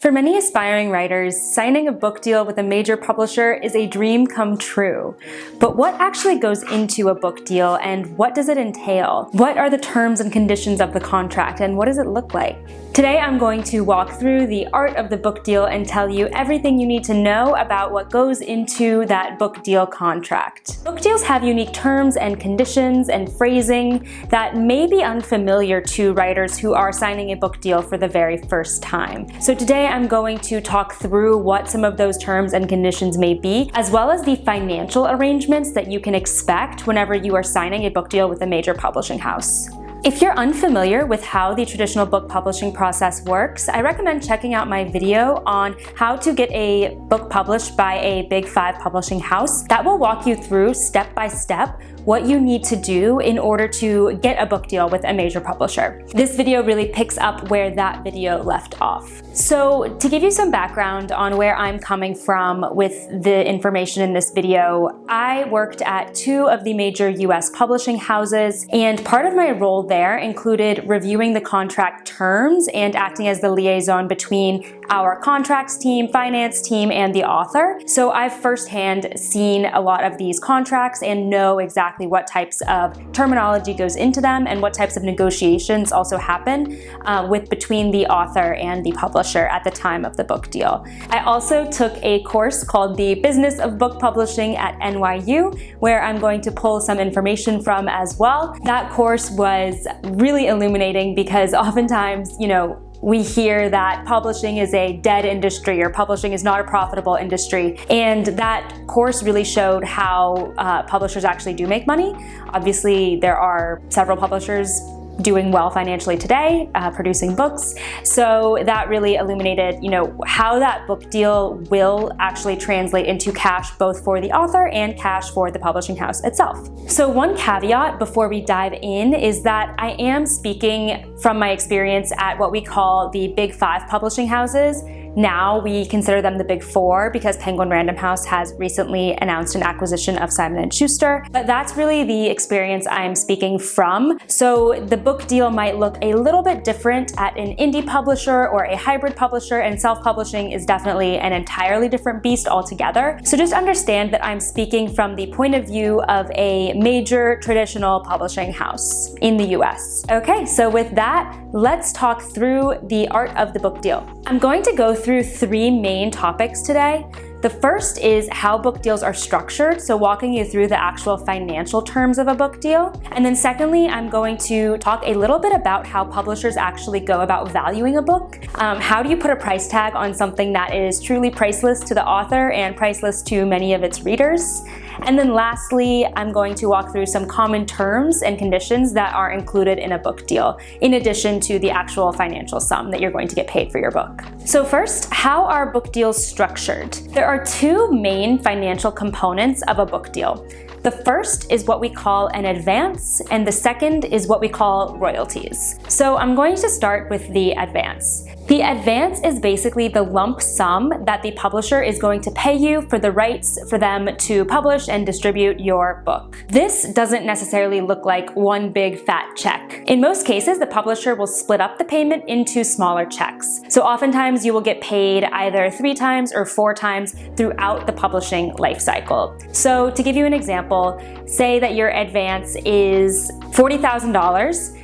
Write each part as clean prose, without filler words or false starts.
For many aspiring writers, signing a book deal with a major publisher is a dream come true. But what actually goes into a book deal and what does it entail? What are the terms and conditions of the contract and what does it look like? Today I'm going to walk through the art of the book deal and tell you everything you need to know about what goes into that book deal contract. Book deals have unique terms and conditions and phrasing that may be unfamiliar to writers who are signing a book deal for the very first time. So today I'm going to talk through what some of those terms and conditions may be, as well as the financial arrangements that you can expect whenever you are signing a book deal with a major publishing house. If you're unfamiliar with how the traditional book publishing process works, I recommend checking out my video on how to get a book published by a Big 5 publishing house. That will walk you through step by step what you need to do in order to get a book deal with a major publisher. This video really picks up where that video left off. So to give you some background on where I'm coming from with the information in this video, I worked at 2 of the major US publishing houses, and part of my role there included reviewing the contract terms and acting as the liaison between our contracts team, finance team, and the author. So I've firsthand seen a lot of these contracts and know exactly what types of terminology goes into them and what types of negotiations also happen between the author and the publisher at the time of the book deal. I also took a course called The Business of Book Publishing at NYU, where I'm going to pull some information from as well. That course was really illuminating because oftentimes, we hear that publishing is a dead industry or publishing is not a profitable industry. And that course really showed how publishers actually do make money. Obviously, there are several publishers doing well financially today, producing books. So that really illuminated, how that book deal will actually translate into cash both for the author and cash for the publishing house itself. So one caveat before we dive in is that I am speaking from my experience at what we call the Big 5 publishing houses. Now we consider them the Big 4 because Penguin Random House has recently announced an acquisition of Simon & Schuster. But that's really the experience I'm speaking from. So the book deal might look a little bit different at an indie publisher or a hybrid publisher, and self-publishing is definitely an entirely different beast altogether. So just understand that I'm speaking from the point of view of a major traditional publishing house in the US. Okay, so with that, let's talk through the art of the book deal. I'm going to go through 3 main topics today. The first is how book deals are structured, so walking you through the actual financial terms of a book deal. And then secondly, I'm going to talk a little bit about how publishers actually go about valuing a book. How do you put a price tag on something that is truly priceless to the author and priceless to many of its readers? And then lastly, I'm going to walk through some common terms and conditions that are included in a book deal, in addition to the actual financial sum that you're going to get paid for your book. So first, how are book deals structured? There are 2 main financial components of a book deal. The first is what we call an advance, and the second is what we call royalties. So I'm going to start with the advance. The advance is basically the lump sum that the publisher is going to pay you for the rights for them to publish and distribute your book. This doesn't necessarily look like one big fat check. In most cases, the publisher will split up the payment into smaller checks. So oftentimes you will get paid either 3 times or 4 times throughout the publishing life cycle. So to give you an example, say that your advance is $40,000.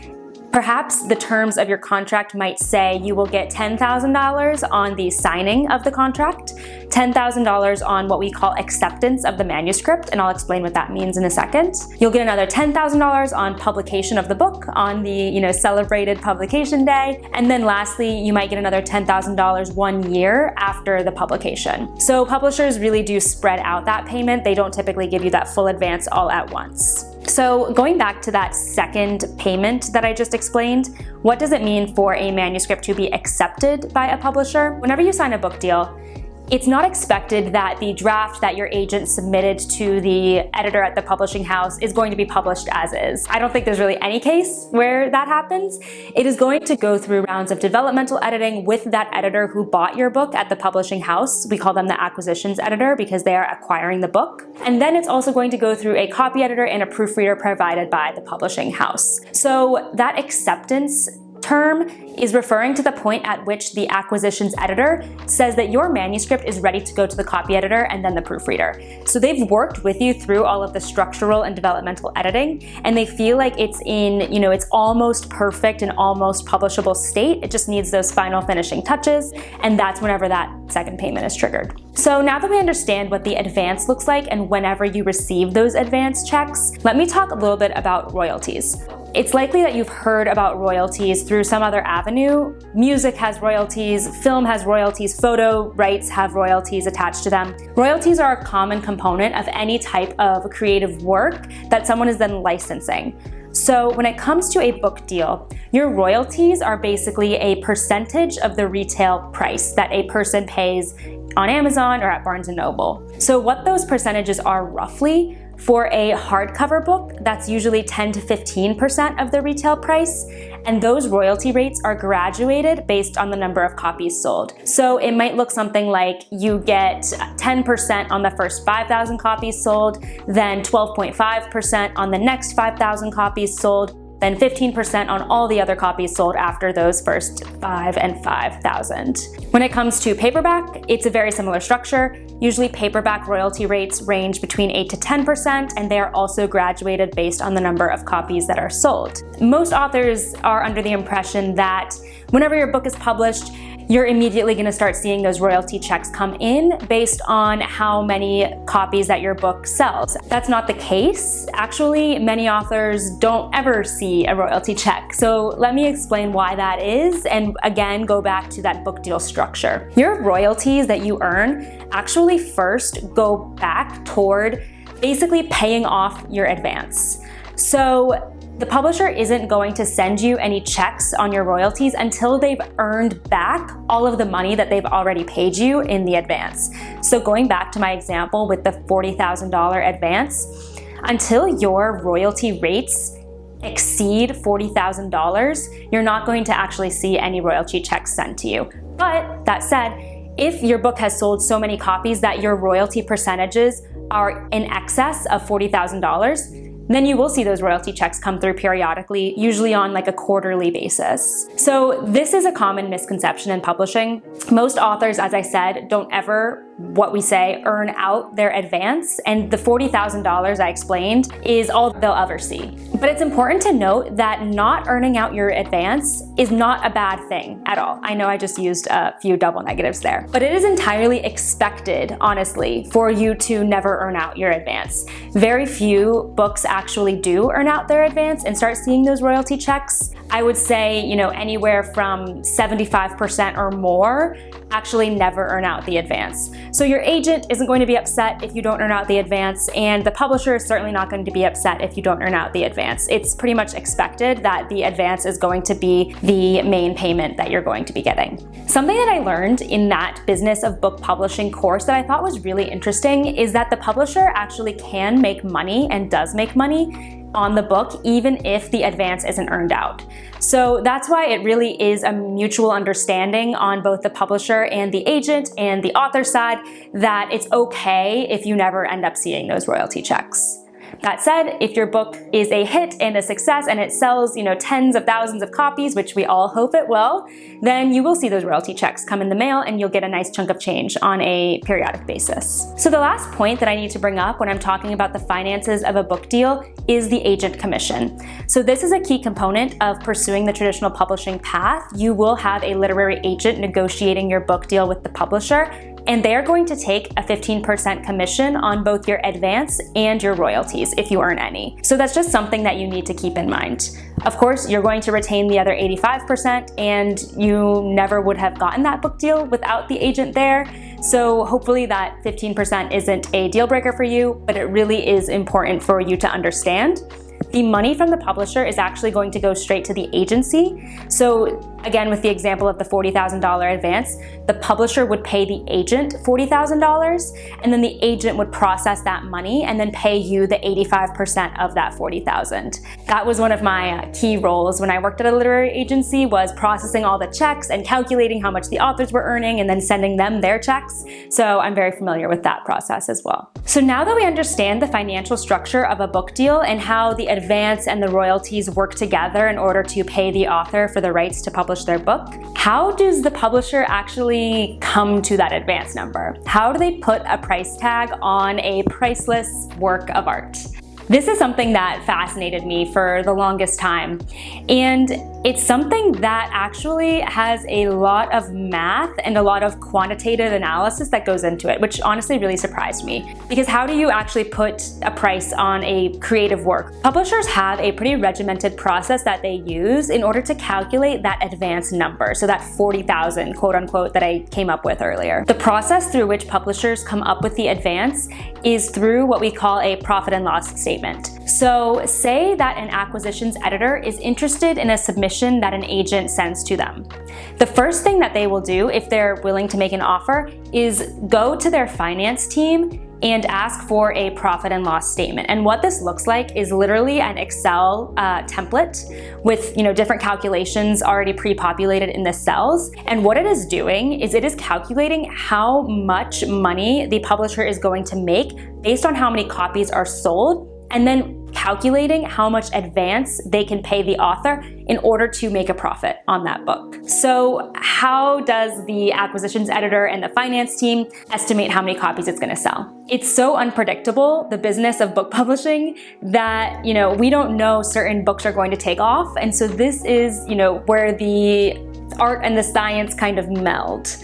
Perhaps the terms of your contract might say you will get $10,000 on the signing of the contract, $10,000 on what we call acceptance of the manuscript, and I'll explain what that means in a second. You'll get another $10,000 on publication of the book on the celebrated publication day, and then lastly, you might get another $10,000 1 year after the publication. So publishers really do spread out that payment. They don't typically give you that full advance all at once. So going back to that second payment that I just explained, what does it mean for a manuscript to be accepted by a publisher? Whenever you sign a book deal, it's not expected that the draft that your agent submitted to the editor at the publishing house is going to be published as is. I don't think there's really any case where that happens. It is going to go through rounds of developmental editing with that editor who bought your book at the publishing house. We call them the acquisitions editor because they are acquiring the book. And then it's also going to go through a copy editor and a proofreader provided by the publishing house. So that acceptance term is referring to the point at which the acquisitions editor says that your manuscript is ready to go to the copy editor and then the proofreader. So they've worked with you through all of the structural and developmental editing, and they feel like it's in, it's almost perfect and almost publishable state. It just needs those final finishing touches, and that's whenever that second payment is triggered. So now that we understand what the advance looks like and whenever you receive those advance checks, let me talk a little bit about royalties. It's likely that you've heard about royalties through some other avenue. Music has royalties, film has royalties, photo rights have royalties attached to them. Royalties are a common component of any type of creative work that someone is then licensing. So when it comes to a book deal, your royalties are basically a percentage of the retail price that a person pays on Amazon or at Barnes & Noble. So what those percentages are roughly: for a hardcover book, that's usually 10 to 15% of the retail price, and those royalty rates are graduated based on the number of copies sold. So it might look something like you get 10% on the first 5,000 copies sold, then 12.5% on the next 5,000 copies sold, then 15% on all the other copies sold after those first 5 and 5,000. When it comes to paperback, it's a very similar structure. Usually paperback royalty rates range between 8 to 10%, and they are also graduated based on the number of copies that are sold. Most authors are under the impression that whenever your book is published, you're immediately going to start seeing those royalty checks come in based on how many copies that your book sells. That's not the case. Actually, many authors don't ever see a royalty check. So let me explain why that is, and again, go back to that book deal structure. Your royalties that you earn actually first go back toward basically paying off your advance. So the publisher isn't going to send you any checks on your royalties until they've earned back all of the money that they've already paid you in the advance. So going back to my example with the $40,000 advance, until your royalty rates exceed $40,000, you're not going to actually see any royalty checks sent to you. But that said, if your book has sold so many copies that your royalty percentages are in excess of $40,000, then you will see those royalty checks come through periodically, usually on like a quarterly basis. So this is a common misconception in publishing. Most authors, as I said, don't ever, what we say, earn out their advance, and the $40,000 I explained is all they'll ever see. But it's important to note that not earning out your advance is not a bad thing at all. I know I just used a few double negatives there, but it is entirely expected, honestly, for you to never earn out your advance. Very few books actually do earn out their advance and start seeing those royalty checks. I would say, anywhere from 75% or more actually never earn out the advance. So your agent isn't going to be upset if you don't earn out the advance, and the publisher is certainly not going to be upset if you don't earn out the advance. It's pretty much expected that the advance is going to be the main payment that you're going to be getting. Something that I learned in that business of book publishing course that I thought was really interesting is that the publisher actually can make money and does make money on the book even if the advance isn't earned out. So that's why it really is a mutual understanding on both the publisher and the agent and the author side that it's okay if you never end up seeing those royalty checks. That said, if your book is a hit and a success and it sells, tens of thousands of copies, which we all hope it will, then you will see those royalty checks come in the mail and you'll get a nice chunk of change on a periodic basis. So the last point that I need to bring up when I'm talking about the finances of a book deal is the agent commission. So this is a key component of pursuing the traditional publishing path. You will have a literary agent negotiating your book deal with the publisher, and they are going to take a 15% commission on both your advance and your royalties if you earn any. So that's just something that you need to keep in mind. Of course, you're going to retain the other 85%, and you never would have gotten that book deal without the agent there. So hopefully that 15% isn't a deal breaker for you, but it really is important for you to understand. The money from the publisher is actually going to go straight to the agency. So again, with the example of the $40,000 advance, the publisher would pay the agent $40,000, and then the agent would process that money and then pay you the 85% of that $40,000. That was one of my key roles when I worked at a literary agency, was processing all the checks and calculating how much the authors were earning and then sending them their checks. So I'm very familiar with that process as well. So now that we understand the financial structure of a book deal and how the advance and the royalties work together in order to pay the author for the rights to publish their book, how does the publisher actually come to that advance number? How do they put a price tag on a priceless work of art? This is something that fascinated me for the longest time, and it's something that actually has a lot of math and a lot of quantitative analysis that goes into it, which honestly really surprised me. Because how do you actually put a price on a creative work? Publishers have a pretty regimented process that they use in order to calculate that advance number, so that 40,000 quote unquote that I came up with earlier. The process through which publishers come up with the advance is through what we call a profit and loss statement. So say that an acquisitions editor is interested in a submission that an agent sends to them. The first thing that they will do, if they're willing to make an offer, is go to their finance team and ask for a profit and loss statement. And what this looks like is literally an Excel template with different calculations already pre-populated in the cells. And what it is doing is it is calculating how much money the publisher is going to make based on how many copies are sold, and then calculating how much advance they can pay the author in order to make a profit on that book. So how does the acquisitions editor and the finance team estimate how many copies it's going to sell? It's so unpredictable, the business of book publishing, that we don't know certain books are going to take off. And so this is where the art and the science kind of meld.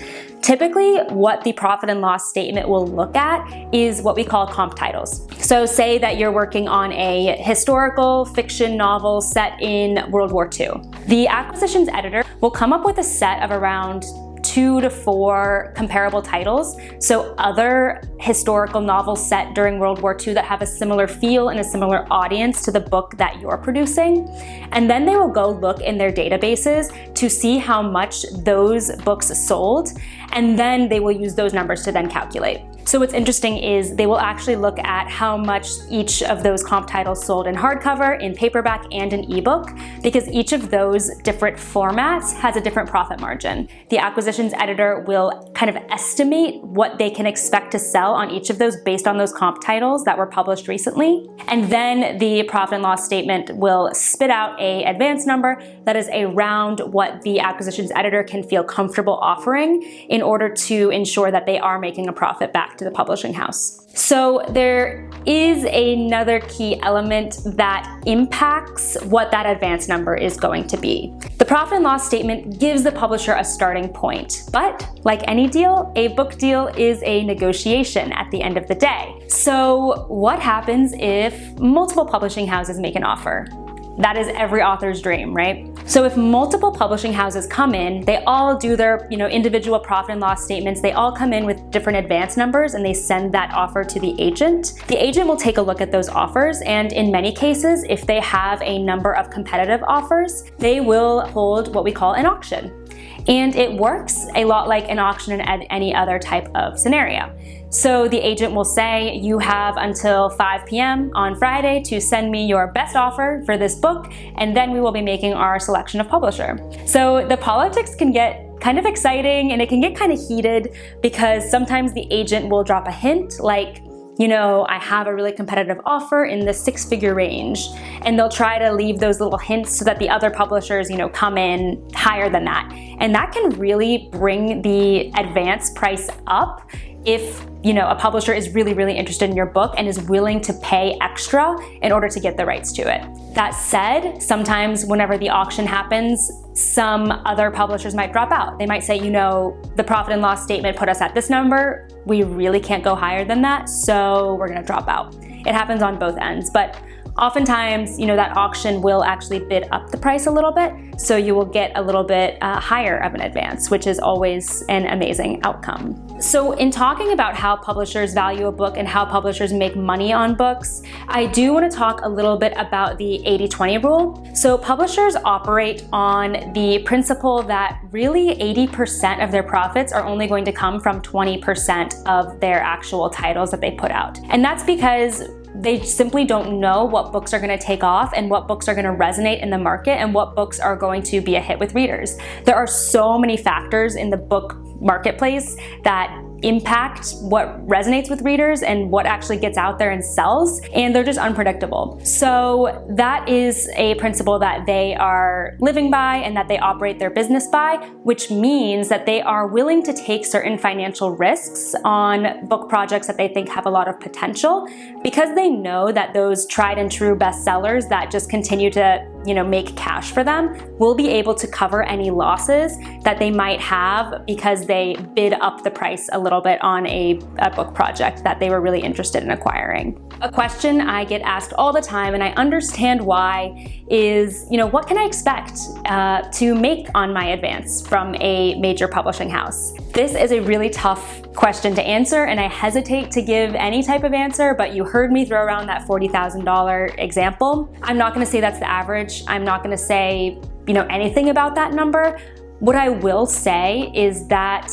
Typically, what the profit and loss statement will look at is what we call comp titles. So say that you're working on a historical fiction novel set in World War II. The acquisitions editor will come up with a set of around 2 to 4 comparable titles, so other historical novels set during World War II that have a similar feel and a similar audience to the book that you're producing. And then they will go look in their databases to see how much those books sold, and then they will use those numbers to then calculate. So what's interesting is they will actually look at how much each of those comp titles sold in hardcover, in paperback, and in ebook, because each of those different formats has a different profit margin. The acquisitions editor will kind of estimate what they can expect to sell on each of those based on those comp titles that were published recently. And then the profit and loss statement will spit out an advance number that is around what the acquisitions editor can feel comfortable offering in order to ensure that they are making a profit back to the publishing house. So there is another key element that impacts what that advance number is going to be. The profit and loss statement gives the publisher a starting point, but like any deal, a book deal is a negotiation at the end of the day. So what happens if multiple publishing houses make an offer? That is every author's dream, right? So if multiple publishing houses come in, they all do their individual profit and loss statements, they all come in with different advance numbers, and they send that offer to the agent. The agent will take a look at those offers, and in many cases, if they have a number of competitive offers, they will hold what we call an auction. And it works a lot like an auction in any other type of scenario. So the agent will say, you have until 5 p.m. on Friday to send me your best offer for this book, and then we will be making our selection of publisher. So the politics can get kind of exciting, and it can get kind of heated, because sometimes the agent will drop a hint like, I have a really competitive offer in the 6-figure range. And they'll try to leave those little hints so that the other publishers, come in higher than that. And that can really bring the advance price up if, a publisher is really, really interested in your book and is willing to pay extra in order to get the rights to it. That said, sometimes whenever the auction happens, some other publishers might drop out. They might say, the profit and loss statement put us at this number. We really can't go higher than that, so we're gonna drop out. It happens on both ends, but Oftentimes, that auction will actually bid up the price a little bit, so you will get a little bit higher of an advance, which is always an amazing outcome. So in talking about how publishers value a book and how publishers make money on books, I do want to talk a little bit about the 80-20 rule. So publishers operate on the principle that really 80% of their profits are only going to come from 20% of their actual titles that they put out. And that's because they simply don't know what books are going to take off and what books are going to resonate in the market and what books are going to be a hit with readers. There are so many factors in the book marketplace that impact what resonates with readers and what actually gets out there and sells, and they're just unpredictable. So that is a principle that they are living by and that they operate their business by, which means that they are willing to take certain financial risks on book projects that they think have a lot of potential, because they know that those tried and true bestsellers that just continue to make cash for them will be able to cover any losses that they might have because they bid up the price a little bit on a book project that they were really interested in acquiring. A question I get asked all the time, and I understand why, is, what can I expect to make on my advance from a major publishing house? This is a really tough question to answer, and I hesitate to give any type of answer, but you heard me throw around that $40,000 example. I'm not going to say that's the average. I'm not going to say, anything about that number. What I will say is that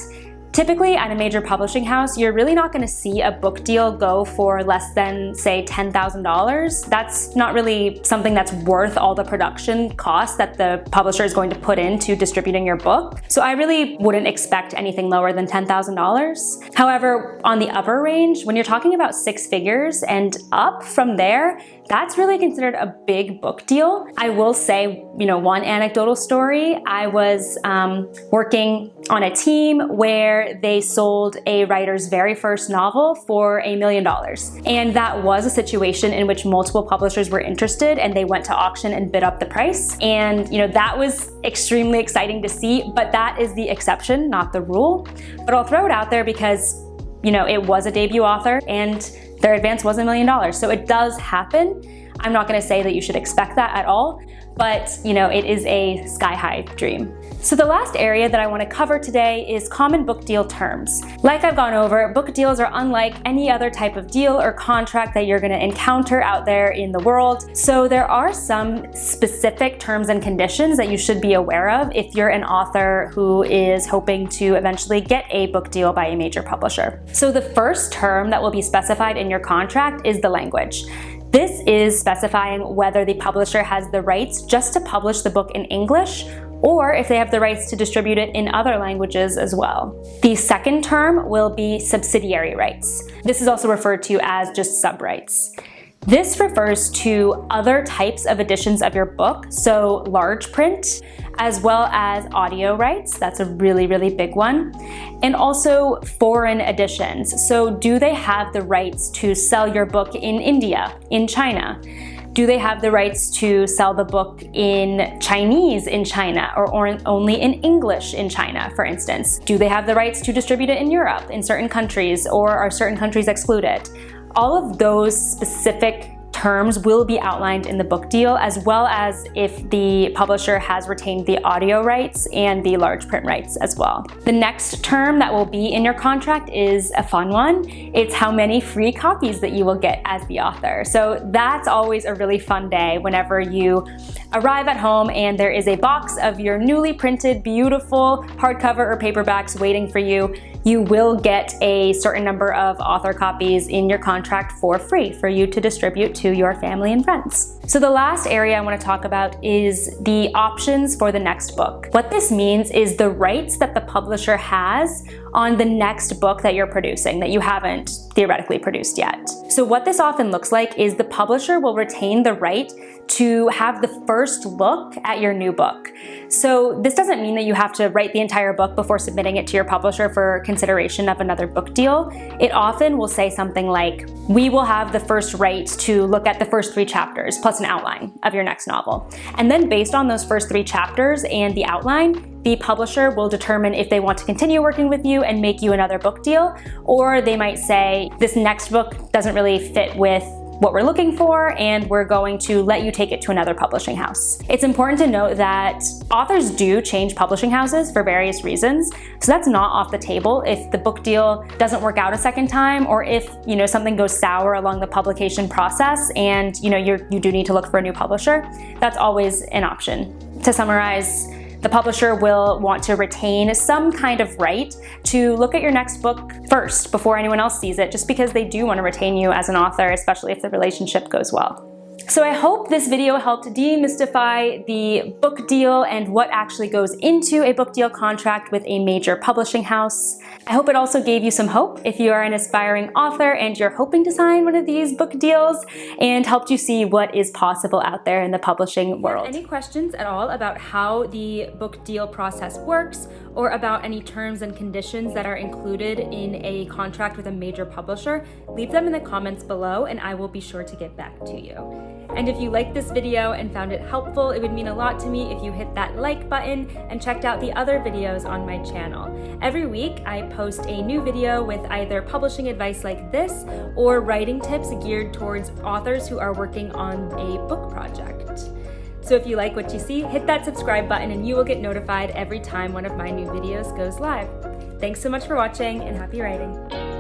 typically at a major publishing house, you're really not going to see a book deal go for less than, say, $10,000. That's not really something that's worth all the production costs that the publisher is going to put into distributing your book. So I really wouldn't expect anything lower than $10,000. However, on the upper range, when you're talking about six figures and up from there, that's really considered a big book deal. I will say, one anecdotal story. I was working on a team where they sold a writer's very first novel for $1 million. And that was a situation in which multiple publishers were interested and they went to auction and bid up the price. And that was extremely exciting to see, but that is the exception, not the rule. But I'll throw it out there because it was a debut author and their advance was $1 million. So it does happen. I'm not going to say that you should expect that at all, but it is a sky-high dream. So the last area that I want to cover today is common book deal terms. Like I've gone over, book deals are unlike any other type of deal or contract that you're going to encounter out there in the world. So there are some specific terms and conditions that you should be aware of if you're an author who is hoping to eventually get a book deal by a major publisher. So the first term that will be specified in your contract is the language. This is specifying whether the publisher has the rights just to publish the book in English, or if they have the rights to distribute it in other languages as well. The second term will be subsidiary rights. This is also referred to as just sub-rights. This refers to other types of editions of your book, so large print, as well as audio rights. That's a really, really big one. And also foreign editions. So do they have the rights to sell your book in India, in China? Do they have the rights to sell the book in Chinese in China or only in English in China, for instance? Do they have the rights to distribute it in Europe, in certain countries, or are certain countries excluded? All of those specific terms will be outlined in the book deal, as well as if the publisher has retained the audio rights and the large print rights as well. The next term that will be in your contract is a fun one. It's how many free copies that you will get as the author. So that's always a really fun day whenever you arrive at home and there is a box of your newly printed, beautiful hardcover or paperbacks waiting for you. You will get a certain number of author copies in your contract for free for you to distribute to your family and friends. So the last area I want to talk about is the options for the next book. What this means is the rights that the publisher has on the next book that you're producing that you haven't theoretically produced yet. So what this often looks like is the publisher will retain the right to have the first look at your new book. So this doesn't mean that you have to write the entire book before submitting it to your publisher for consideration of another book deal. It often will say something like, we will have the first right to look at the first 3 chapters plus an outline of your next novel. And then based on those first 3 chapters and the outline, the publisher will determine if they want to continue working with you and make you another book deal, or they might say, this next book doesn't really fit with what we're looking for, and we're going to let you take it to another publishing house. It's important to note that authors do change publishing houses for various reasons, so that's not off the table if the book deal doesn't work out a second time, or if something goes sour along the publication process and you do need to look for a new publisher. That's always an option. To summarize, the publisher will want to retain some kind of right to look at your next book first before anyone else sees it, just because they do want to retain you as an author, especially if the relationship goes well. So I hope this video helped demystify the book deal and what actually goes into a book deal contract with a major publishing house. I hope it also gave you some hope if you are an aspiring author and you're hoping to sign one of these book deals, and helped you see what is possible out there in the publishing world. If you have any questions at all about how the book deal process works, or about any terms and conditions that are included in a contract with a major publisher, leave them in the comments below and I will be sure to get back to you. And if you liked this video and found it helpful, it would mean a lot to me if you hit that like button and checked out the other videos on my channel. Every week I post a new video with either publishing advice like this or writing tips geared towards authors who are working on a book project. So if you like what you see, hit that subscribe button and you will get notified every time one of my new videos goes live. Thanks so much for watching, and happy writing!